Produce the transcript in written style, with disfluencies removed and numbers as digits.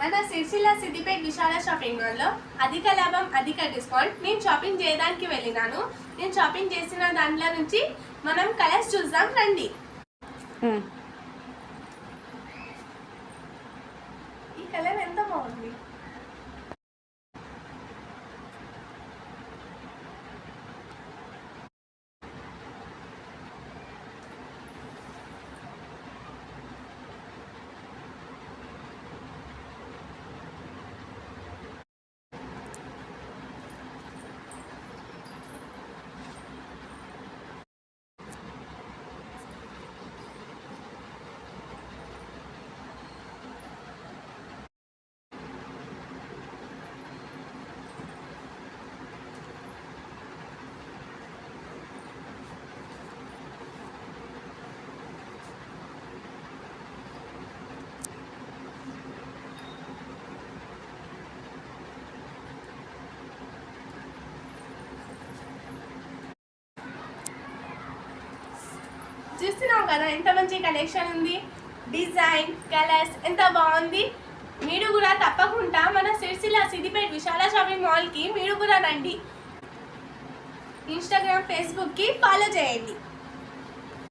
మన సిరిసిల్ల సిద్దిపేట విశాల షాపింగ్ మాల్లో అధిక లాభం అధిక డిస్కౌంట్. నేను షాపింగ్ చేయడానికి వెళ్ళినాను. నేను షాపింగ్ చేసిన దాంట్లో నుంచి మనం కలర్స్ చూద్దాం రండి. ఈ కలర్ ఎంత బాగుంది. చూస్తున్నాం కదా ఎంత మంచి కలెక్షన్ ఉంది. డిజైన్ కలర్స్ ఎంత బాగుంది. మీరు కూడా తప్పకుండా మన సిరిసిల్ల సిద్దిపేట విశాల షాపింగ్ మాల్కి మీరు కూడా రండి. ఇన్స్టాగ్రామ్ ఫేస్బుక్కి ఫాలో చేయండి.